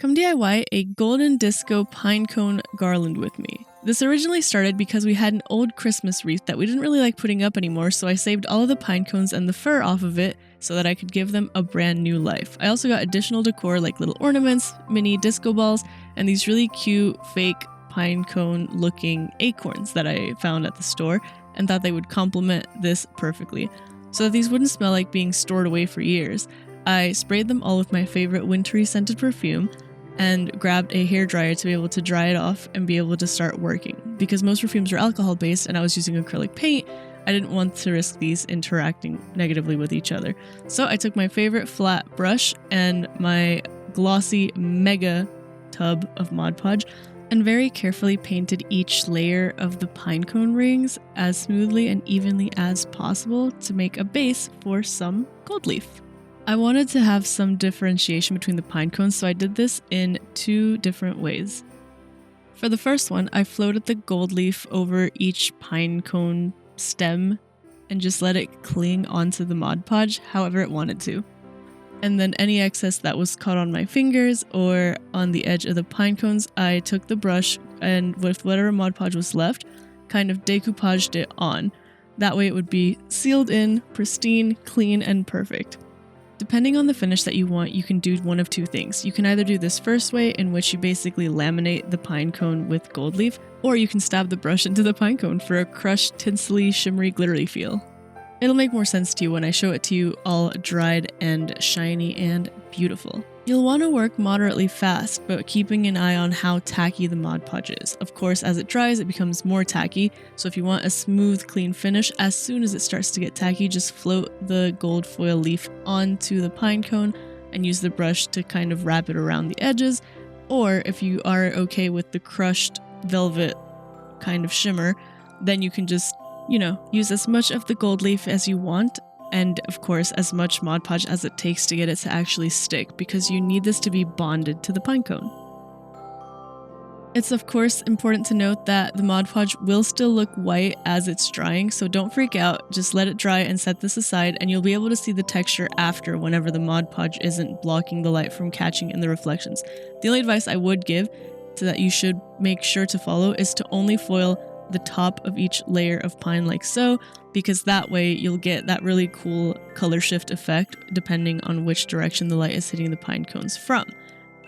Come DIY a golden disco pinecone garland with me. This originally started because we had an old Christmas wreath that we didn't really like putting up anymore, so I saved all of the pinecones and the fur off of it so that I could give them a brand new life. I also got additional decor like little ornaments, mini disco balls, and these really cute fake pinecone looking acorns that I found at the store and thought they would complement this perfectly. So that these wouldn't smell like being stored away for years, I sprayed them all with my favorite wintry scented perfume and grabbed a hairdryer to be able to dry it off and be able to start working. Because most perfumes are alcohol based and I was using acrylic paint, I didn't want to risk these interacting negatively with each other. So I took my favorite flat brush and my glossy mega tub of Mod Podge and very carefully painted each layer of the pinecone rings as smoothly and evenly as possible to make a base for some gold leaf. I wanted to have some differentiation between the pinecones, so I did this in two different ways. For the first one, I floated the gold leaf over each pinecone stem and just let it cling onto the Mod Podge however it wanted to. And then any excess that was caught on my fingers or on the edge of the pinecones, I took the brush and with whatever Mod Podge was left, kind of decoupaged it on. That way it would be sealed in, pristine, clean, and perfect. Depending on the finish that you want, you can do one of two things. You can either do this first way, in which you basically laminate the pinecone with gold leaf, or you can stab the brush into the pinecone for a crushed, tinsely, shimmery, glittery feel. It'll make more sense to you when I show it to you all dried and shiny and beautiful. You'll want to work moderately fast, but keeping an eye on how tacky the Mod Podge is. Of course, as it dries, it becomes more tacky, so if you want a smooth, clean finish, as soon as it starts to get tacky, just float the gold foil leaf onto the pinecone and use the brush to kind of wrap it around the edges, or if you are okay with the crushed velvet kind of shimmer, then you can just, use as much of the gold leaf as you want, and of course as much Mod Podge as it takes to get it to actually stick, because you need this to be bonded to the pinecone. It's of course important to note that the Mod Podge will still look white as it's drying, so don't freak out, just let it dry and set this aside and you'll be able to see the texture after whenever the Mod Podge isn't blocking the light from catching in the reflections. The only advice I would give so that you should make sure to follow is to only foil the top of each layer of pine like so, because that way you'll get that really cool color shift effect depending on which direction the light is hitting the pine cones from.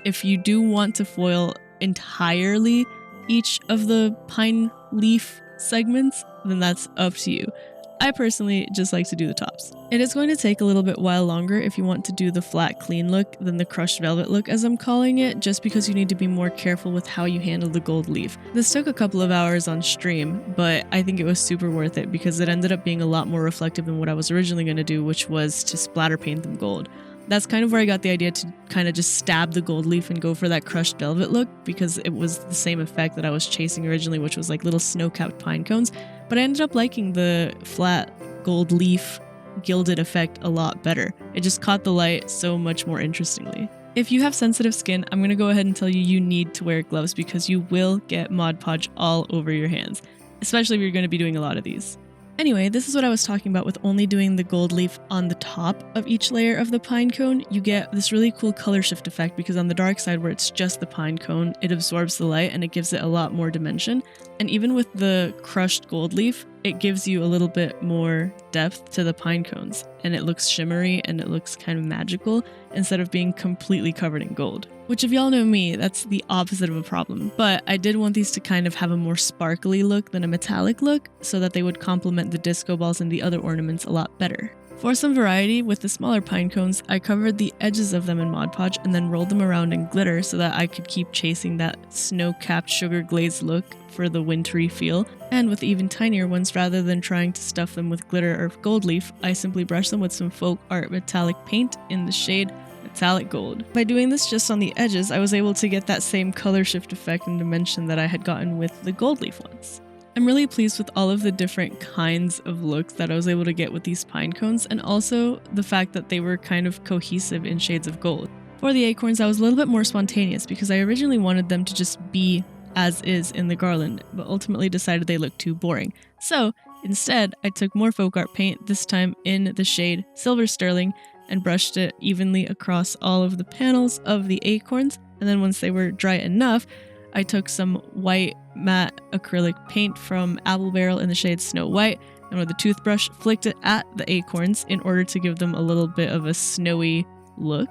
If you do want to foil entirely each of the pine leaf segments, then that's up to you. I personally just like to do the tops. It is going to take a little bit while longer if you want to do the flat clean look than the crushed velvet look, as I'm calling it, just because you need to be more careful with how you handle the gold leaf. This took a couple of hours on stream, but I think it was super worth it because it ended up being a lot more reflective than what I was originally going to do, which was to splatter paint them gold. That's kind of where I got the idea to kind of just stab the gold leaf and go for that crushed velvet look, because it was the same effect that I was chasing originally, which was like little snow-capped pine cones. But I ended up liking the flat gold leaf gilded effect a lot better. It just caught the light so much more interestingly. If you have sensitive skin, I'm going to go ahead and tell you you need to wear gloves because you will get Mod Podge all over your hands, especially if you're going to be doing a lot of these. Anyway, this is what I was talking about with only doing the gold leaf on the top of each layer of the pine cone. You get this really cool color shift effect because on the dark side where it's just the pine cone, it absorbs the light and it gives it a lot more dimension. And even with the crushed gold leaf, it gives you a little bit more depth to the pine cones and it looks shimmery and it looks kind of magical instead of being completely covered in gold. Which if y'all know me, that's the opposite of a problem. But I did want these to kind of have a more sparkly look than a metallic look so that they would complement the disco balls and the other ornaments a lot better. For some variety, with the smaller pine cones, I covered the edges of them in Mod Podge and then rolled them around in glitter so that I could keep chasing that snow-capped sugar glazed look for the wintry feel. And with the even tinier ones, rather than trying to stuff them with glitter or gold leaf, I simply brushed them with some folk art metallic paint in the shade Metallic Gold. By doing this just on the edges, I was able to get that same color shift effect and dimension that I had gotten with the gold leaf ones. I'm really pleased with all of the different kinds of looks that I was able to get with these pine cones, and also the fact that they were kind of cohesive in shades of gold. For the acorns, I was a little bit more spontaneous because I originally wanted them to just be as is in the garland, but ultimately decided they looked too boring. So instead, I took more folk art paint, this time in the shade Silver Sterling, and brushed it evenly across all of the panels of the acorns. And then once they were dry enough, I took some white matte acrylic paint from Apple Barrel in the shade Snow White, and with a toothbrush flicked it at the acorns in order to give them a little bit of a snowy look.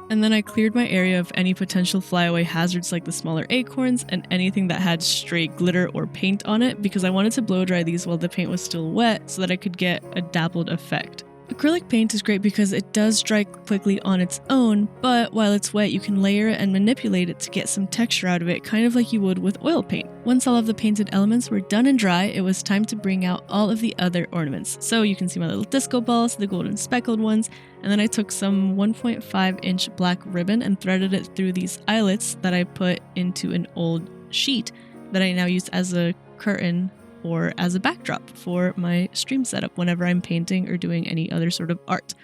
And then I cleared my area of any potential flyaway hazards like the smaller acorns and anything that had stray glitter or paint on it, because I wanted to blow dry these while the paint was still wet so that I could get a dappled effect. Acrylic paint is great because it does dry quickly on its own, but while it's wet you can layer it and manipulate it to get some texture out of it, kind of like you would with oil paint. Once all of the painted elements were done and dry, it was time to bring out all of the other ornaments. So you can see my little disco balls, the golden speckled ones, and then I took some 1.5-inch black ribbon and threaded it through these eyelets that I put into an old sheet that I now use as a curtain or as a backdrop for my stream setup whenever I'm painting or doing any other sort of art.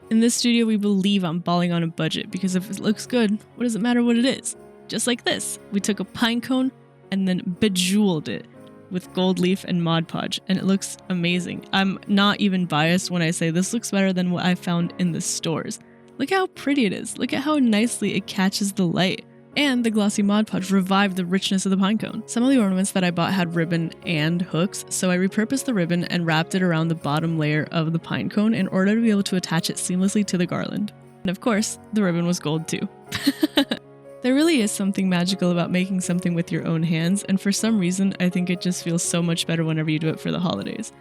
In this studio, we believe on balling on a budget, because if it looks good, what does it matter what it is? Just like this, we took a pine cone and then bejeweled it with gold leaf and Mod Podge, and it looks amazing. I'm not even biased when I say this looks better than what I found in the stores. Look how pretty it is. Look at how nicely it catches the light. And the glossy Mod Podge revived the richness of the pinecone. Some of the ornaments that I bought had ribbon and hooks, so I repurposed the ribbon and wrapped it around the bottom layer of the pinecone in order to be able to attach it seamlessly to the garland. And of course, the ribbon was gold too. There really is something magical about making something with your own hands, and for some reason, I think it just feels so much better whenever you do it for the holidays.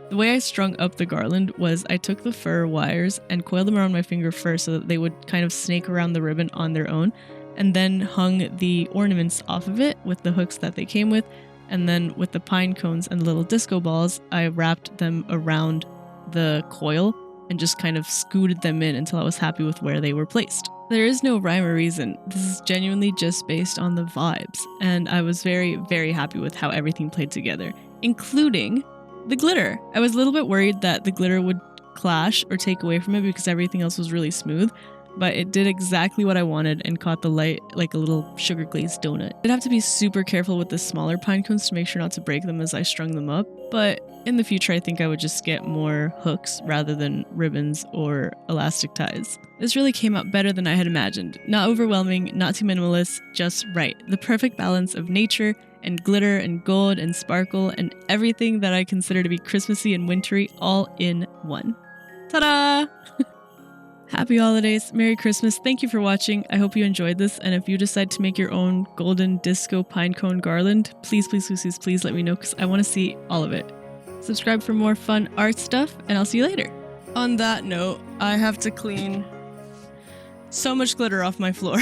The way I strung up the garland was I took the fir wires and coiled them around my finger first so that they would kind of snake around the ribbon on their own, and then hung the ornaments off of it with the hooks that they came with, and then with the pine cones and the little disco balls, I wrapped them around the coil and just kind of scooted them in until I was happy with where they were placed. There is no rhyme or reason. This is genuinely just based on the vibes, and I was very, very happy with how everything played together, including the glitter. I was a little bit worried that the glitter would clash or take away from it because everything else was really smooth, but it did exactly what I wanted and caught the light like a little sugar glazed donut. I'd have to be super careful with the smaller pine cones to make sure not to break them as I strung them up, but in the future I think I would just get more hooks rather than ribbons or elastic ties. This really came out better than I had imagined. Not overwhelming, not too minimalist, just right. The perfect balance of nature and glitter and gold and sparkle and everything that I consider to be Christmassy and wintry all in one. Ta-da! Happy holidays, Merry Christmas, thank you for watching, I hope you enjoyed this, and if you decide to make your own golden disco pinecone garland, please, please, please, please, please let me know because I want to see all of it. Subscribe for more fun art stuff, and I'll see you later. On that note, I have to clean so much glitter off my floor.